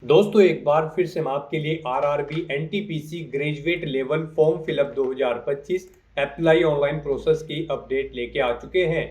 दोस्तों एक बार फिर से हम आपके लिए RRB NTPC graduate level form fill up 2025 apply online process की अपडेट लेके आ चुके हैं।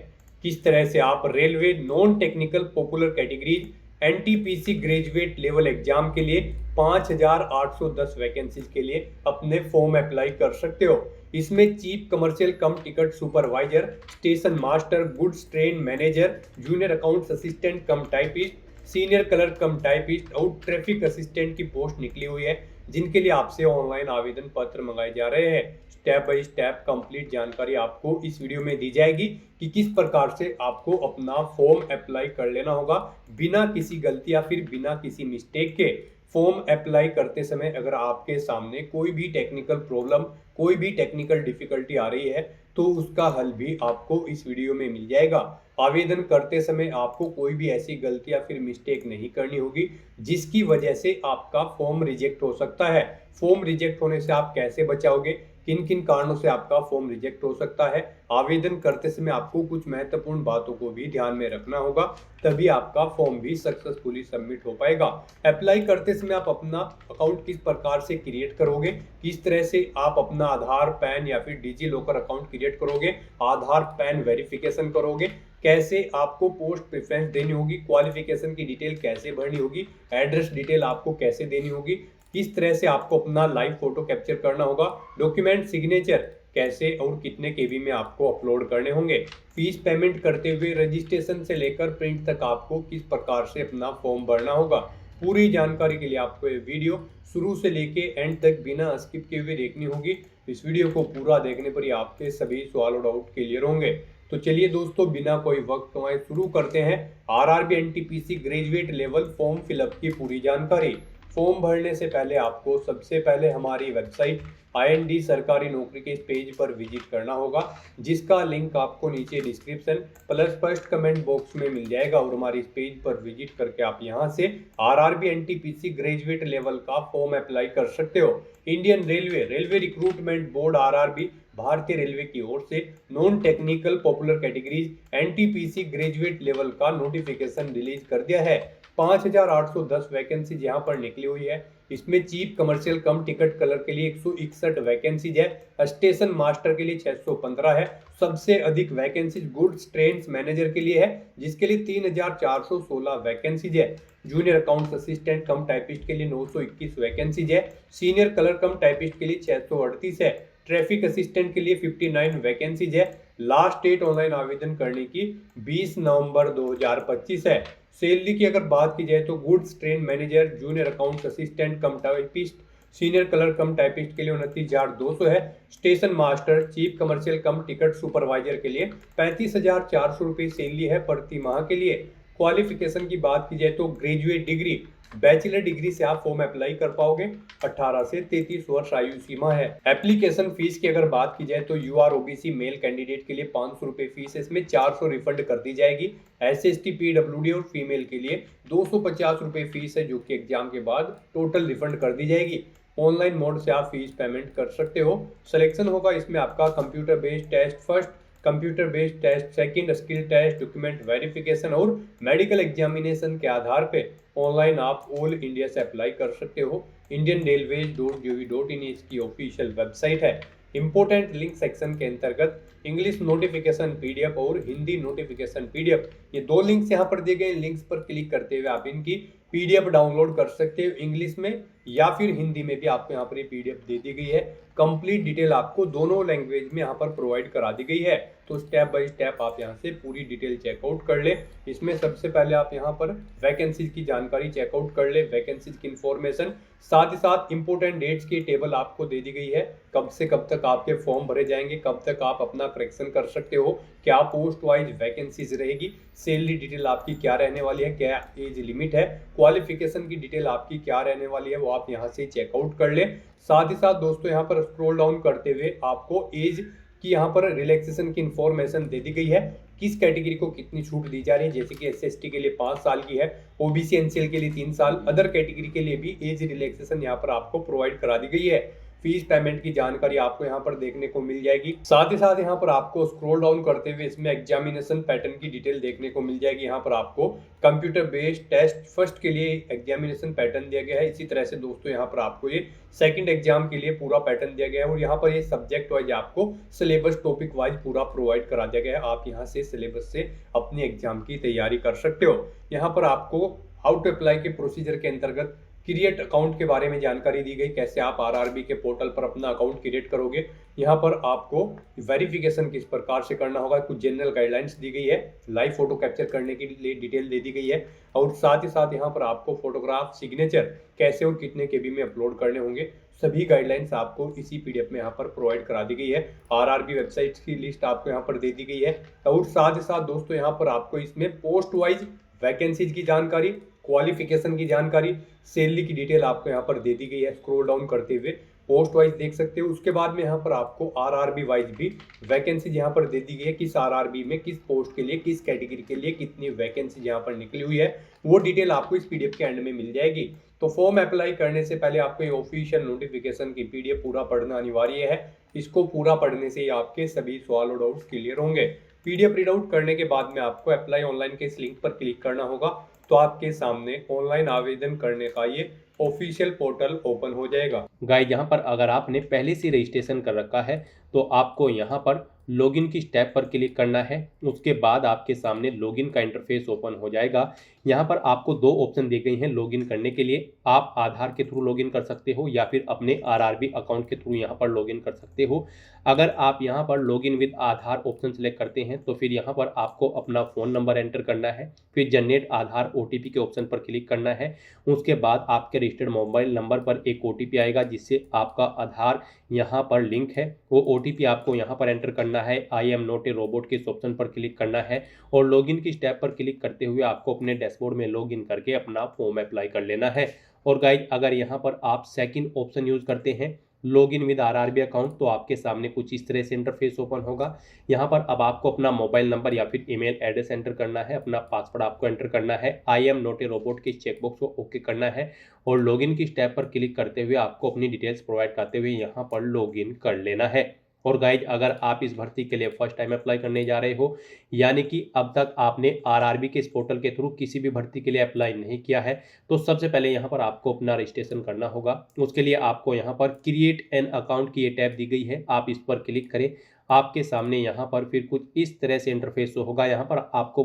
किस तरह से आप railway non technical popular categories NTPC graduate level exam के लिए 5810 वैकेंसीज के लिए अपने फॉर्म अप्लाई कर सकते हो। इसमें चीफ कमर्शियल कम ticket supervisor, station master, goods train manager, junior accounts assistant कम टाइपिस्ट, सीनियर कलर कम टाइपिस्ट और ट्रैफिक असिस्टेंट की पोस्ट निकली हुई है, जिनके लिए आपसे ऑनलाइन आवेदन पत्र मंगाए जा रहे हैं। स्टेप बाय स्टेप कंप्लीट जानकारी आपको इस वीडियो में दी जाएगी कि किस प्रकार से आपको अपना फॉर्म अप्लाई कर लेना होगा बिना किसी गलती या फिर बिना किसी मिस्टेक के। फॉर्म अप्लाई करते समय अगर आपके सामने कोई भी टेक्निकल प्रॉब्लम, कोई भी टेक्निकल डिफिकल्टी आ रही है तो उसका हल भी आपको इस वीडियो में मिल जाएगा। आवेदन करते समय आपको कोई भी ऐसी गलती या फिर मिस्टेक नहीं करनी होगी जिसकी वजह से आपका फॉर्म रिजेक्ट हो सकता है। फॉर्म रिजेक्ट होने से आप कैसे बचाओगे, किन किन कारणों से आपका फॉर्म रिजेक्ट हो सकता है, आवेदन करते समय आपको कुछ महत्वपूर्ण बातों को भी ध्यान में रखना होगा, तभी आपका फॉर्म भी सक्सेसफुली सबमिट हो पाएगा। अप्लाई करते समय आप अपना अकाउंट किस प्रकार से क्रिएट करोगे, किस तरह से आप अपना आधार, पैन या फिर डिजी लॉकर अकाउंट क्रिएट करोगे, आधार पैन वेरिफिकेशन करोगे, कैसे आपको पोस्ट प्रेफरेंस देनी होगी, क्वालिफिकेशन की डिटेल कैसे भरनी होगी, एड्रेस डिटेल आपको कैसे देनी होगी, किस तरह से आपको अपना लाइव फोटो कैप्चर करना होगा, डॉक्यूमेंट सिग्नेचर कैसे और कितने केबी में आपको अपलोड करने होंगे, फीस पेमेंट करते हुए रजिस्ट्रेशन से लेकर प्रिंट तक आपको किस प्रकार से अपना फॉर्म भरना होगा। पूरी जानकारी के लिए आपको ये वीडियो शुरू से लेके एंड तक बिना स्किप किए हुए देखनी होगी। इस वीडियो को पूरा देखने पर ही आपके सभी सवाल और डाउट क्लियर होंगे। तो चलिए दोस्तों, बिना कोई वक्त गंवाए शुरू करते हैं RRB NTPC graduate level form fill up की पूरी जानकारी। फॉर्म भरने से पहले आपको सबसे पहले हमारी वेबसाइट आईएनडी सरकारी नौकरी के इस पेज पर विजिट करना होगा, जिसका लिंक आपको नीचे description plus first comment box में मिल जाएगा। और हमारे इस पेज पर विजिट करके आप यहां से आरआरबी एनटीपीसी ग्रेजुएट लेवल का फॉर्म अप्लाई कर सकते हो। Indian railway recruitment board RRB भारतीय रेलवे की ओर से non technical popular categories NTPC graduate level का नोटिफिकेशन रिलीज कर दिया है। 5810 वैकेंसी यहाँ पर निकली हुई है। इसमें चीफ कमर्शियल कम टिकट कलर के लिए 161 वैकेंसीज है, स्टेशन मास्टर के लिए 615 है। सबसे अधिक वैकेंसीज गुड्स ट्रेन मैनेजर के लिए है, जिसके लिए 3416 वैकेंसीज है। जूनियर अकाउंट्स असिस्टेंट कम टाइपिस्ट के लिए 921 वैकेंसीज है। सीनियर कलर कम टाइपिस्ट के लिए 638 है। ट्रैफिक असिस्टेंट के लिए 59 वैकेंसीज है। लास्ट डेट ऑनलाइन आवेदन करने की 20 नवंबर 2025 है। सैलरी की अगर बात की जाए तो goods train manager, junior accounts assistant कम टाइपिस्ट, सीनियर कलर कम टाइपिस्ट के लिए 29,200 है। स्टेशन मास्टर, चीफ कमर्शियल कम टिकट सुपरवाइजर के लिए 35,400 रुपये सैलरी है प्रति माह के लिए। क्वालिफिकेशन की बात की जाए तो ग्रेजुएट डिग्री, बैचलर डिग्री से आप फॉर्म अप्लाई कर पाओगे। 18 से 33 वर्ष आयु सीमा है। एप्लीकेशन फीस की अगर बात की जाए तो यूआर ओबीसी मेल कैंडिडेट के लिए 500 रुपये फीस है, इसमें 400 रिफंड कर दी जाएगी। एसएसटी पीडब्ल्यूडी और फीमेल के लिए 250 रुपये फीस है, जो कि एग्जाम के बाद टोटल रिफंड कर दी जाएगी। ऑनलाइन मोड से आप फीस पेमेंट कर सकते हो। सिलेक्शन होगा इसमें आपका computer based test first, computer based test second, skill test, document verification और मेडिकल एग्जामिनेशन के आधार पे ऑनलाइन आप ऑल इंडिया से अप्लाई कर सकते हो। इंडियन रेलवेज.gov.in इसकी ऑफिशियल वेबसाइट है। इंपोर्टेंट लिंक सेक्शन के अंतर्गत इंग्लिश नोटिफिकेशन पीडीएफ और हिंदी नोटिफिकेशन पीडीएफ, ये दो लिंक्स यहाँ पर दिए गए। लिंक्स पर क्लिक करते हुए आप इनकी पीडीएफ डाउनलोड कर सकते हो, इंग्लिश में या फिर हिंदी में भी आपको यहाँ पर ये पीडीएफ दे दी गई है। कंप्लीट डिटेल आपको दोनों लैंग्वेज में यहाँ पर प्रोवाइड करा दी गई है। तो स्टेप बाय स्टेप आप यहाँ से पूरी डिटेल चेकआउट कर ले। इसमें सबसे पहले आप यहाँ पर वैकेंसीज की जानकारी चेकआउट कर ले, वैकेंसीज की इंफॉर्मेशन, साथ ही साथ इंपोर्टेंट डेट्स की टेबल आपको दे दी गई है। कब से कब तक आपके फॉर्म भरे जाएंगे, कब तक आप अपना करेक्शन कर सकते हो, क्या पोस्ट वाइज वैकेंसीज रहेगी, सैलरी डिटेल आपकी क्या रहने वाली है, क्या एज लिमिट है, क्वालिफिकेशन की डिटेल आपकी क्या रहने वाली है, वो आप यहाँ से चेकआउट कर ले। साथ ही साथ दोस्तों यहाँ पर स्क्रॉल डाउन करते हुए आपको एज की यहाँ पर रिलैक्सेशन की इंफॉर्मेशन दे दी गई है। किस कैटेगरी को कितनी छूट दी जा रही है, जैसे कि एसएसटी के लिए 5 साल की है, ओबीसी एनसीएल के लिए 3 साल, अदर कैटेगरी के लिए भी एज रिलैक्सेशन यहाँ पर आपको प्रोवाइड करा दी गई है। फीस पेमेंट की जानकारी आपको यहाँ पर देखने को मिल जाएगी। साथ ही साथ यहाँ पर आपको स्क्रॉल डाउन करते हुए इसमें एग्जामिनेशन पैटर्न की डिटेल देखने को मिल जाएगी। यहाँ पर आपको कंप्यूटर बेस्ड टेस्ट फर्स्ट के लिए एग्जामिनेशन पैटर्न दिया गया है। इसी तरह से दोस्तों यहाँ पर आपको ये सेकंड एग्जाम के लिए पूरा पैटर्न दिया गया है और यहाँ पर ये सब्जेक्ट वाइज आपको सिलेबस टॉपिक वाइज पूरा प्रोवाइड करा दिया गया है। आप यहाँ से सिलेबस से अपने एग्जाम की तैयारी कर सकते हो। यहाँ पर आपको हाउ टू अप्लाई के प्रोसीजर के अंतर्गत क्रिएट अकाउंट के बारे में जानकारी दी गई, कैसे आप आरआरबी के पोर्टल पर अपना अकाउंट क्रिएट करोगे। यहाँ पर आपको वेरिफिकेशन किस प्रकार से करना होगा, कुछ जनरल गाइडलाइंस दी गई है, लाइव फोटो कैप्चर करने के लिए डिटेल दे दी गई है और साथ ही साथ यहाँ पर आपको फोटोग्राफ सिग्नेचर कैसे और कितने केबी में अपलोड करने होंगे, सभी गाइडलाइंस आपको इसी पीडीएफ में यहाँ पर प्रोवाइड करा दी गई है। आरआरबी वेबसाइट की लिस्ट आपको यहाँ पर दे दी गई है और साथ ही साथ दोस्तों यहाँ पर आपको इसमें पोस्ट वाइज वैकेंसीज की जानकारी, क्वालिफिकेशन की जानकारी, सैलरी की डिटेल आपको यहाँ पर दे दी गई है। स्क्रॉल डाउन करते हुए पोस्ट वाइज देख सकते हो। उसके बाद में यहाँ पर आपको आरआरबी वाइज भी वैकेंसी यहाँ पर दे दी गई है, किस आरआरबी में किस पोस्ट के लिए किस कैटेगरी के लिए कितनी वैकेंसी यहाँ पर निकली हुई है, वो डिटेल आपको इस पीडीएफ के एंड में मिल जाएगी। तो फॉर्म अप्लाई करने से पहले आपको ये ऑफिशियल नोटिफिकेशन की पीडीएफ पूरा पढ़ना अनिवार्य है। इसको पूरा पढ़ने से ही आपके सभी सवाल और डाउट्स क्लियर होंगे। पीडीएफ रीड आउट करने के बाद में आपको अप्लाई ऑनलाइन के इस लिंक पर क्लिक करना होगा, तो आपके सामने ऑनलाइन आवेदन करने का ये ऑफिशियल पोर्टल ओपन हो जाएगा। गाइस, यहाँ पर अगर आपने पहले से रजिस्ट्रेशन कर रखा है तो आपको यहाँ पर लॉगिन की स्टेप पर क्लिक करना है। उसके बाद आपके सामने लॉगिन का इंटरफेस ओपन हो जाएगा। यहाँ पर आपको दो ऑप्शन दी गई हैं लॉगिन करने के लिए। आप आधार के थ्रू लॉगिन कर सकते हो या फिर अपने आरआरबी अकाउंट के थ्रू यहाँ पर लॉगिन कर सकते हो। अगर आप यहाँ पर login with Aadhaar option select करते हैं तो फिर यहाँ पर आपको अपना फ़ोन नंबर एंटर करना है, फिर जनरेट आधार ओटीपी के ऑप्शन पर क्लिक करना है। उसके बाद आपके रजिस्टर्ड मोबाइल नंबर पर एक ओटीपी आएगा जिससे आपका आधार यहाँ पर लिंक है। वो ओटीपी आपको यहाँ पर एंटर करना है। आई एम नॉट ए रोबोट के इस ऑप्शन पर क्लिक करना है और लॉगिन की स्टेप पर क्लिक करते हुए आपको अपने डैशबोर्ड में लॉगिन करके अपना फॉर्म अप्लाई कर लेना है। और गाइज, अगर यहाँ पर आप सेकंड ऑप्शन यूज करते हैं लॉगिन विद आरआरबी अकाउंट तो आपके सामने कुछ इस तरह से इंटरफेस ओपन होगा। यहाँ पर अब आपको अपना मोबाइल नंबर या फिर ईमेल एड्रेस एंटर करना है, अपना पासवर्ड आपको एंटर करना है, आई एम नॉट ए रोबोट के चेकबॉक्स को ओके करना है और लॉगिन की स्टेप पर क्लिक करते हुए आपको अपनी डिटेल्स प्रोवाइड करते हुए यहाँ पर लॉगिन कर लेना है। और गाइज, अगर आप इस भर्ती के लिए फर्स्ट टाइम अप्लाई करने जा रहे हो यानी कि अब तक आपने आरआरबी के इस पोर्टल के थ्रू किसी भी भर्ती के लिए अप्लाई नहीं किया है तो सबसे पहले यहाँ पर आपको अपना रजिस्ट्रेशन करना होगा। उसके लिए आपको यहाँ पर क्रिएट एन अकाउंट की ये टैब दी गई है, आप इस पर क्लिक करें। आपके सामने यहाँ पर फिर कुछ इस तरह से इंटरफेस होगा। यहाँ पर आपको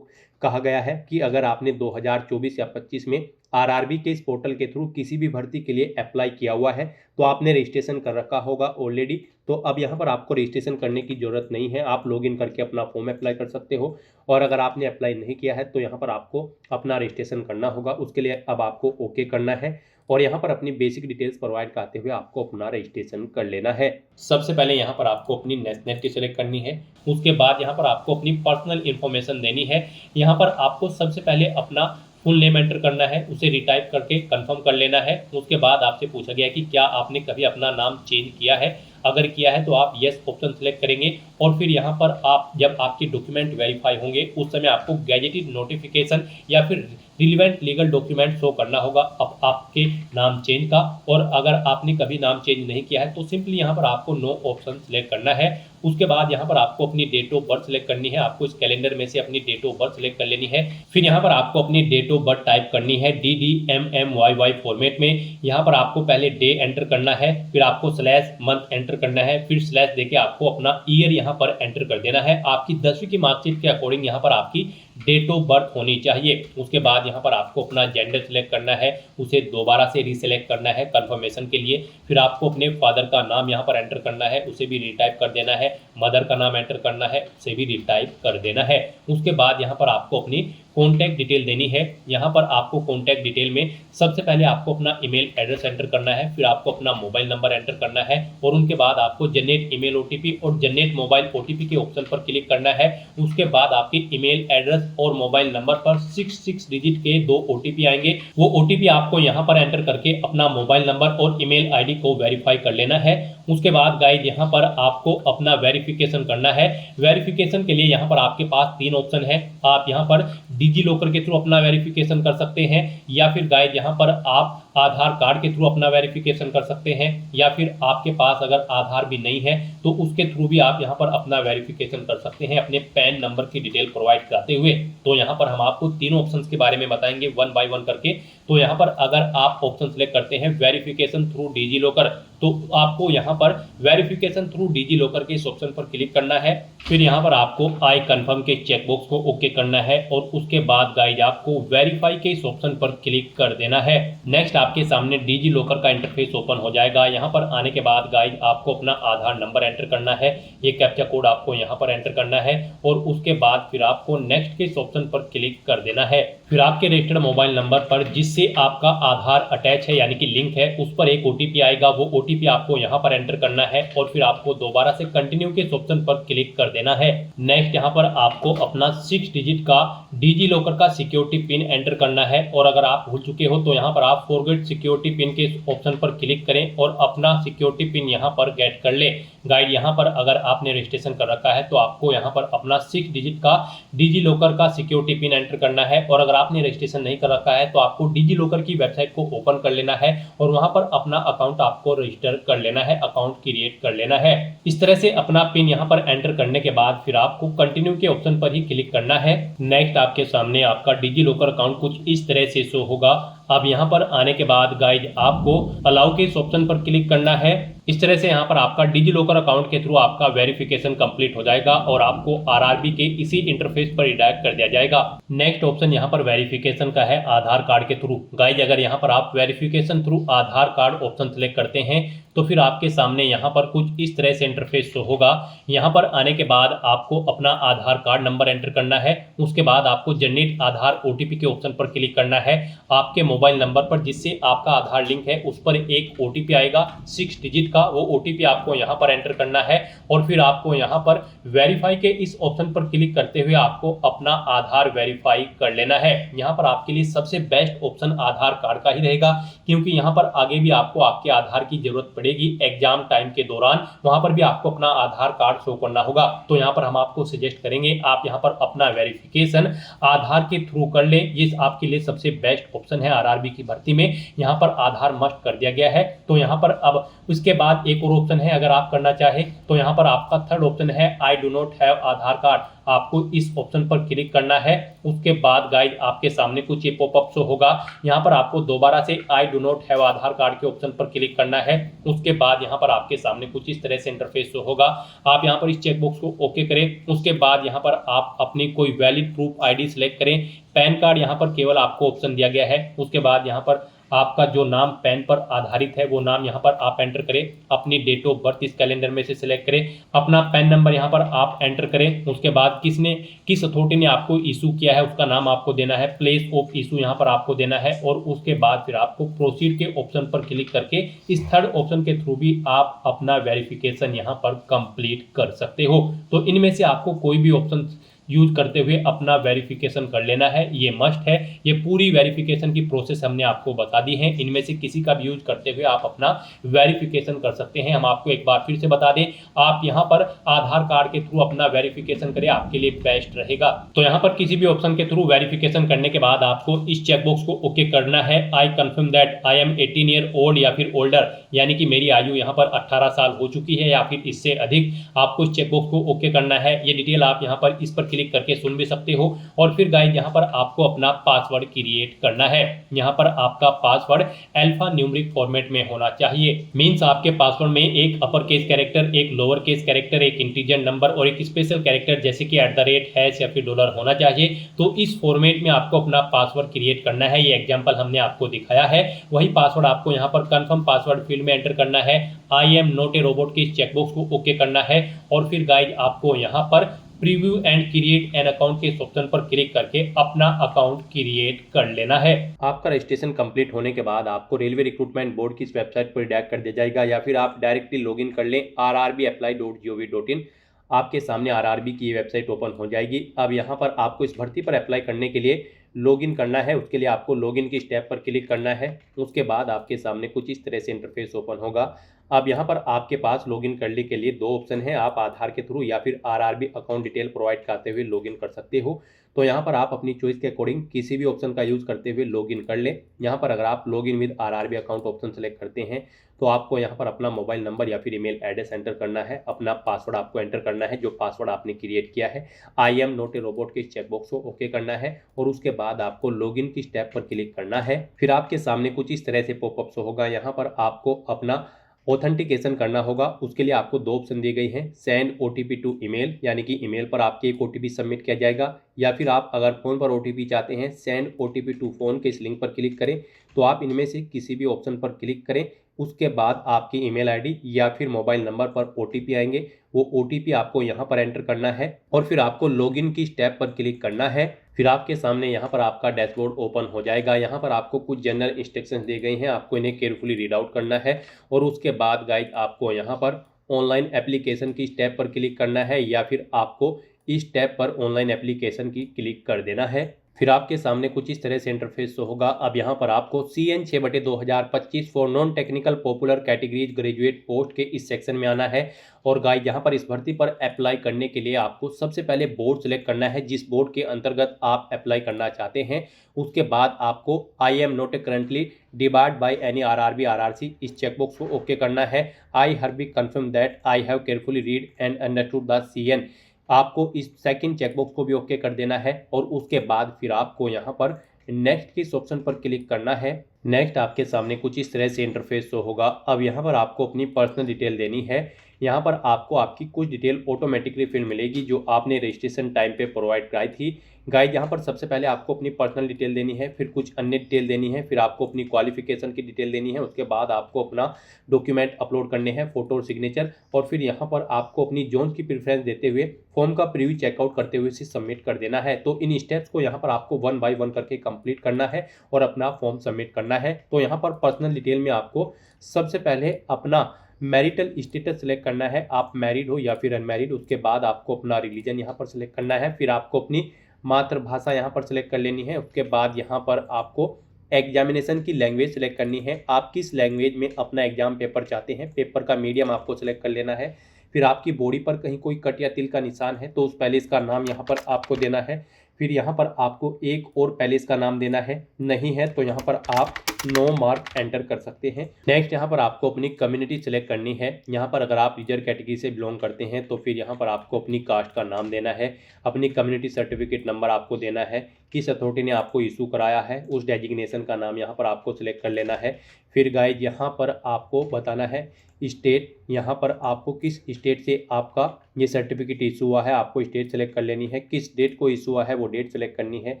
कहा गया है कि अगर आपने 2024 या 25 में आरआरबी के इस पोर्टल के थ्रू किसी भी भर्ती के लिए अप्लाई किया हुआ है तो आपने रजिस्ट्रेशन कर रखा होगा ऑलरेडी। तो अब यहाँ पर आपको रजिस्ट्रेशन करने की जरूरत नहीं है, आप लॉगिन करके अपना फॉर्म अप्लाई कर सकते हो। और अगर आपने अप्लाई नहीं किया है तो यहाँ पर आपको अपना रजिस्ट्रेशन करना होगा। उसके लिए अब आपको ओके करना है और यहाँ पर अपनी बेसिक डिटेल्स प्रोवाइड करते हुए आपको अपना रजिस्ट्रेशन कर लेना है। सबसे पहले यहाँ पर आपको अपनी नेशनैलिटी सेलेक्ट करनी है। उसके बाद यहाँ पर आपको अपनी पर्सनल इन्फॉर्मेशन देनी है। यहाँ पर आपको सबसे पहले अपना फुल नेम एंटर करना है, उसे रिटाइप करके कंफर्म कर लेना है। उसके बाद आपसे पूछा गया कि क्या आपने कभी अपना नाम चेंज किया है, अगर किया है तो आप यस ऑप्शन सेलेक्ट करेंगे और फिर यहाँ पर आप जब आपके डॉक्यूमेंट वेरीफाई होंगे उस समय आपको गैजेटेड नोटिफिकेशन या फिर रिलीवेंट लीगल डॉक्यूमेंट शो करना होगा अब आपके नाम चेंज का। और अगर आपने कभी नाम चेंज नहीं किया है तो सिंपली यहाँ पर आपको नो ऑप्शन सेलेक्ट करना है। उसके बाद यहाँ पर आपको अपनी डेट ऑफ बर्थ सेलेक्ट करनी है, आपको इस कैलेंडर में से अपनी डेट ऑफ बर्थ सेलेक्ट कर लेनी है। फिर यहाँ पर आपको अपनी डेट ऑफ बर्थ टाइप करनी है DDMMYY फॉर्मेट में। यहाँ पर आपको पहले डे एंटर करना है, फिर आपको स्लैश मंथ एंटर करना है, फिर स्लैश देके आपको अपना ईयर यहाँ पर एंटर कर देना है। आपकी 10वीं की मार्कशीट के अकॉर्डिंग यहाँ पर आपकी डेट ऑफ बर्थ होनी चाहिए। उसके बाद यहाँ पर आपको अपना जेंडर सेलेक्ट करना है, उसे दोबारा से रीसेलेक्ट करना है कंफर्मेशन के लिए। फिर आपको अपने फादर का नाम यहाँ पर एंटर करना है, उसे भी रिटाइप कर देना है। मदर का नाम एंटर करना है, उसे भी रिटाइप कर देना है। उसके बाद यहाँ पर आपको अपनी कॉन्टैक्ट डिटेल देनी है। यहाँ पर आपको कॉन्टैक्ट डिटेल में सबसे पहले आपको अपना ईमेल एड्रेस एंटर करना है, फिर आपको अपना मोबाइल नंबर एंटर करना है और उनके बाद आपको जनरेट ईमेल ओटीपी और जनरेट मोबाइल ओटीपी के ऑप्शन पर क्लिक करना है। उसके बाद आपके ईमेल एड्रेस और मोबाइल नंबर पर 6 डिजिट के 2 ओटीपी आएंगे। वो ओटीपी आपको यहाँ पर एंटर करके अपना मोबाइल नंबर और ईमेल आईडी को वेरीफाई कर लेना है। उसके बाद गाइड यहाँ पर आपको अपना वेरिफिकेशन करना है। वेरिफिकेशन के लिए यहाँ पर आपके पास 3 ऑप्शन है। आप यहाँ पर डिजी लॉकर के थ्रू अपना वेरिफिकेशन कर सकते हैं या फिर गाइड यहाँ पर आप आधार कार्ड के थ्रू अपना वेरिफिकेशन कर सकते हैं, या फिर आपके पास अगर आधार भी नहीं है तो उसके थ्रू भी आप यहाँ पर अपना वेरिफिकेशन कर सकते हैं अपने पैन नंबर की डिटेल प्रोवाइड कराते हुए। तो यहाँ पर हम आपको तीनों ऑप्शंस के बारे में बताएंगे वन बाय वन करके। तो यहाँ पर अगर आप ऑप्शन सेलेक्ट करते हैं वेरिफिकेशन थ्रू डिजी लॉकर, तो आपको यहाँ पर वेरिफिकेशन थ्रू डिजी लॉकर के इस ऑप्शन पर क्लिक करना है। फिर यहाँ पर आपको आई कंफर्म के चेकबॉक्स को ओके करना है और उसके बाद गाइज आपको वेरीफाई के इस ऑप्शन पर क्लिक कर देना है। नेक्स्ट आपके सामने डिजी लॉकर का इंटरफेस ओपन हो जाएगा। यहाँ पर आने के बाद गाइज आपको अपना आधार नंबर एंटर करना है, ये कैप्चा कोड आपको यहाँ पर एंटर करना है और उसके बाद फिर आपको नेक्स्ट के इस ऑप्शन पर क्लिक कर देना है। फिर आपके रजिस्टर्ड मोबाइल नंबर पर जिससे आपका आधार अटैच है यानी कि लिंक है, उस पर एक ओटीपी आएगा, वो ओटीपी आपको यहाँ पर एंटर करना है और फिर आपको दोबारा से कंटिन्यू के इस ऑप्शन पर क्लिक कर देना है। नेक्स्ट यहाँ पर आपको अपना 6 डिजिट का डिजी लॉकर का सिक्योरिटी पिन एंटर करना है और अगर आप भूल चुके हो तो यहाँ पर आप फॉरगेट सिक्योरिटी पिन के इस ऑप्शन पर क्लिक करें और अपना सिक्योरिटी पिन यहाँ पर गेट कर ले। गाइड यहाँ पर अगर आपने रजिस्ट्रेशन कर रखा है तो आपको यहाँ पर अपना 6 डिजिट का डिजी लॉकर का सिक्योरिटी पिन एंटर करना है और अगर आपने रजिस्ट्रेशन नहीं कर रखा है तो आपको डिजी लॉकर की वेबसाइट को ओपन कर लेना है और वहां पर अपना अकाउंट आपको रजिस्टर कर लेना है, अकाउंट क्रिएट कर लेना है। इस तरह से अपना पिन यहाँ पर एंटर करने के बाद फिर आपको कंटिन्यू के ऑप्शन पर ही क्लिक करना है। नेक्स्ट आपके सामने आपका डिजी लॉकर अकाउंट कुछ इस तरह से शो होगा। अब यहाँ पर आने के बाद गाइज आपको अलाउ के इस ऑप्शन पर क्लिक करना है। इस तरह से यहाँ पर आपका डिजी लॉकर अकाउंट के थ्रू आपका वेरिफिकेशन कंप्लीट हो जाएगा और आपको आरआरबी के इसी इंटरफेस पर रिडायरेक्ट कर दिया जाएगा। नेक्स्ट ऑप्शन यहाँ पर वेरिफिकेशन का है आधार कार्ड के थ्रू। गाइज अगर यहाँ पर आप वेरिफिकेशन थ्रू आधार कार्ड ऑप्शन सेलेक्ट करते हैं तो फिर आपके सामने यहाँ पर कुछ इस तरह से इंटरफेस शो होगा। यहाँ पर आने के बाद आपको अपना आधार कार्ड नंबर एंटर करना है, उसके बाद आपको जनरेट आधार ओटीपी के ऑप्शन पर क्लिक करना है। आपके मोबाइल नंबर पर जिससे आपका आधार लिंक है उस पर एक ओटीपी आएगा 6 डिजिट का, वो ओटीपी आपको यहाँ पर एंटर करना है और फिर आपको यहाँ पर वेरीफाई के इस ऑप्शन पर क्लिक करते हुए आपको अपना आधार वेरीफाई कर लेना है। यहाँ पर आपके लिए सबसे बेस्ट ऑप्शन आधार कार्ड का ही रहेगा क्योंकि यहाँ पर आगे भी आपको आपके आधार की जरूरत पड़ेगी एग्जाम टाइम के दौरान, वहां पर भी आपको अपना आधार कार्ड शो करना होगा। तो यहाँ पर हम आपको सजेस्ट करेंगे आप यहाँ पर अपना वेरिफिकेशन आधार के थ्रू कर लें, ये आपके लिए सबसे बेस्ट ऑप्शन है। आरआरबी की भर्ती में यहाँ पर आधार मस्ट कर दिया गया है। तो यहाँ पर अब उसके बाद एक और ऑप्शन है, अगर आप करना चाहे तो यहाँ पर आपका थर्ड ऑप्शन है I do not have Aadhaar card. आपको इस ऑप्शन पर क्लिक करना है। उसके बाद गाइड आपके सामने कुछ ये पॉपअप शो होगा। यहाँ पर आपको दोबारा से I do not have Aadhaar card के ऑप्शन पर क्लिक करना है। उसके बाद यहाँ पर आपके सामने कुछ इस तरह से इंटरफेस शो होगा। आप यहाँ पर इस चेकबॉक्स को ओके करें। उसके बाद यहाँ पर आप अपनी कोई वैलिड प्रूफ आईडी सिलेक्ट करें। पैन कार्ड यहाँ पर केवल आपको ऑप्शन दिया गया है। उसके बाद यहाँ पर आपका जो नाम पैन पर आधारित है वो नाम यहाँ पर आप एंटर करें। अपनी डेट ऑफ बर्थ इस कैलेंडर में से सिलेक्ट करें। अपना पैन नंबर यहाँ पर आप एंटर करें। उसके बाद किस अथॉरिटी ने आपको इशू किया है उसका नाम आपको देना है, प्लेस ऑफ इशू यहाँ पर आपको देना है और उसके बाद फिर आपको प्रोसीड के ऑप्शन पर क्लिक करके इस थर्ड ऑप्शन के थ्रू भी आप अपना वेरिफिकेशन यहाँ पर कंप्लीट कर सकते हो। तो इनमें से आपको कोई भी ऑप्शन यूज करते हुए अपना वेरिफिकेशन कर लेना है, ये मस्ट है। ये पूरी वेरिफिकेशन की प्रोसेस हमने आपको बता दी है। इनमें से किसी का भी यूज करते हुए आप अपना वेरिफिकेशन कर सकते हैं। हम आपको एक बार फिर से बता दें, आप यहाँ पर आधार कार्ड के थ्रू अपना वेरिफिकेशन करें, आपके लिए बेस्ट रहेगा। तो यहाँ पर किसी भी ऑप्शन के थ्रू वेरिफिकेशन करने के बाद आपको इस चेकबॉक्स को ओके करना है। I confirm that I am 18 year old या फिर ओल्डर, यानी कि मेरी आयु यहाँ पर 18 साल हो चुकी है या फिर इससे अधिक। आपको इस चेकबॉक्स को ओके करना है। ये डिटेल आप यहाँ पर इस पर क्लिक करके सुन भी सकते हो। और फिर गाइस यहाँ पर आपको अपना पासवर्ड क्रिएट करना है। यहाँ पर आपका पासवर्ड अल्फा न्यूमेरिक फॉर्मेट में होना चाहिए। मींस आपके पासवर्ड में एक अपर केस कैरेक्टर, एक लोअर केस कैरेक्टर, एक इंटीजर नंबर और एक स्पेशल कैरेक्टर जैसे कि @ या फिर डॉलर होना चाहिए। तो इस फॉर्मेट में आपको अपना पासवर्ड क्रिएट करना है। ये एग्जांपल हमने आपको दिखाया है। वही पासवर्ड आपको यहाँ पर कंफर्म पासवर्ड फील्ड में एंटर करना है। आई एम नॉट ए रोबोट के इस चेकबॉक्स को ओके करना है और फिर गाइस आपको यहाँ पर preview and create an account के ऑप्शन पर क्लिक करके अपना अकाउंट क्रिएट कर लेना है। आपका रजिस्ट्रेशन कंप्लीट होने के बाद आपको रेलवे रिक्रूटमेंट बोर्ड की इस वेबसाइट पर डायरेक्ट कर दिया जाएगा या फिर आप डायरेक्टली लॉगिन कर लें rrbapply.gov.in। आपके सामने आरआरबी की वेबसाइट ओपन हो जाएगी। अब यहाँ पर आपको इस भर्ती पर अप्लाई करने के लिए लॉगिन करना है। उसके लिए आपको लॉगिन की स्टेप पर क्लिक करना है। उसके बाद आपके सामने कुछ इस तरह से इंटरफेस ओपन होगा। अब यहाँ पर आपके पास लॉगिन करने के लिए दो ऑप्शन हैं। आप आधार के थ्रू या फिर आरआरबी अकाउंट डिटेल प्रोवाइड करते हुए लॉगिन कर सकते हो। तो यहाँ पर आप अपनी चॉइस के अकॉर्डिंग किसी भी ऑप्शन का यूज़ करते हुए लॉगिन कर लें। यहाँ पर अगर आप login with RRB account option select करते हैं तो आपको यहाँ पर अपना मोबाइल नंबर या फिर ईमेल एड्रेस एंटर करना है, अपना पासवर्ड आपको एंटर करना है जो पासवर्ड आपने क्रिएट किया है। आई एम नॉट ए रोबोट के चेकबॉक्स को ओके करना है और उसके बाद आपको लॉगिन की स्टेप पर क्लिक करना है। फिर आपके सामने कुछ इस तरह से पॉपअप होगा। यहाँ पर आपको अपना ऑथेंटिकेशन करना होगा। उसके लिए आपको दो ऑप्शन दी गई हैं, सेंड ओटीपी टू ईमेल, यानी कि ईमेल पर आपके एक ओटीपी सबमिट किया जाएगा, या फिर आप अगर फ़ोन पर ओटीपी चाहते हैं, सेंड ओटीपी टू फ़ोन के इस लिंक पर क्लिक करें। तो आप इनमें से किसी भी ऑप्शन पर क्लिक करें। उसके बाद आपकी ईमेल आईडी या फिर मोबाइल नंबर पर ओटीपी आएंगे, वो ओटीपी आपको यहाँ पर एंटर करना है और फिर आपको लॉगिन की स्टेप पर क्लिक करना है। फिर आपके सामने यहाँ पर आपका डैशबोर्ड ओपन हो जाएगा। यहाँ पर आपको कुछ जनरल इंस्ट्रक्शंस दी गई हैं, आपको इन्हें केयरफुली रीड आउट करना है और उसके बाद गाइज आपको यहाँ पर ऑनलाइन एप्लीकेशन की स्टेप पर क्लिक करना है या फिर आपको इस टैब पर ऑनलाइन एप्लीकेशन की क्लिक कर देना है। फिर आपके सामने कुछ इस तरह से इंटरफेस होगा। अब यहाँ पर आपको CN 6/2025 for non technical popular categories graduate post के इस सेक्शन में आना है। और गाइस यहाँ पर इस भर्ती पर अप्लाई करने के लिए आपको सबसे पहले बोर्ड सेलेक्ट करना है, जिस बोर्ड के अंतर्गत आप अप्लाई करना चाहते हैं। उसके बाद आपको I am not currently debarred by any RRB RRC इस चेकबॉक्स को ओके करना है। I have be confirm that I have carefully read and understood the CN, आपको इस सेकंड चेकबॉक्स को भी ओके कर देना है। और उसके बाद फिर आपको यहाँ पर नेक्स्ट के इस ऑप्शन पर क्लिक करना है। नेक्स्ट आपके सामने कुछ इस तरह से इंटरफेस होगा। अब यहाँ पर आपको अपनी पर्सनल डिटेल देनी है। यहाँ पर आपको आपकी कुछ डिटेल ऑटोमेटिकली फिल मिलेगी जो आपने रजिस्ट्रेशन टाइम पे प्रोवाइड कराई थी। गाइड यहाँ पर सबसे पहले आपको अपनी पर्सनल डिटेल देनी है, फिर कुछ अन्य डिटेल देनी है, फिर आपको अपनी क्वालिफिकेशन की डिटेल देनी है। उसके बाद आपको अपना डॉक्यूमेंट अपलोड करने हैं, फोटो और सिग्नेचर, और फिर यहाँ पर आपको अपनी जोन की प्रेफरेंस देते हुए फॉर्म का प्रीव्यू चेकआउट करते हुए इसे सबमिट कर देना है। तो इन स्टेप्स को यहाँ पर आपको 1 बाय 1 करके कंप्लीट करना है और अपना फॉर्म सबमिट करना है। तो यहाँ पर पर्सनल डिटेल में आपको सबसे पहले अपना मैरिटल स्टेटस सेलेक्ट करना है, आप मैरिड हो या फिर अनमैरिड। उसके बाद आपको अपना रिलीजन यहाँ पर सेलेक्ट करना है, फिर आपको अपनी मातृभाषा यहाँ पर सेलेक्ट कर लेनी है। उसके बाद यहाँ पर आपको एग्जामिनेशन की लैंग्वेज सेलेक्ट करनी है, आप किस लैंग्वेज में अपना एग्जाम पेपर चाहते हैं, पेपर का मीडियम आपको सेलेक्ट कर लेना है। फिर आपकी बॉडी पर कहीं कोई कट या तिल का निशान है तो उस पैलेस का नाम यहाँ पर आपको देना है। फिर यहाँ पर आपको एक और पैलेस का नाम देना है, नहीं है तो यहाँ पर आप नो मार्क एंटर कर सकते हैं। नेक्स्ट यहाँ पर आपको अपनी कम्युनिटी सेलेक्ट करनी है। यहाँ पर अगर आप रिजर्व कैटेगरी से बिलोंग करते हैं तो फिर यहाँ पर आपको अपनी कास्ट का नाम देना है, अपनी कम्युनिटी सर्टिफिकेट नंबर आपको देना है, किस अथॉरिटी ने आपको इशू कराया है उस डेजिग्नेशन का नाम यहाँ पर आपको सिलेक्ट कर लेना है। फिर गाइज यहाँ पर आपको बताना है स्टेट, यहाँ पर आपको किस स्टेट से आपका ये सर्टिफिकेट इशू हुआ है, आपको स्टेट सेलेक्ट कर लेनी है, किस डेट को इशू हुआ है वो डेट सेलेक्ट करनी है।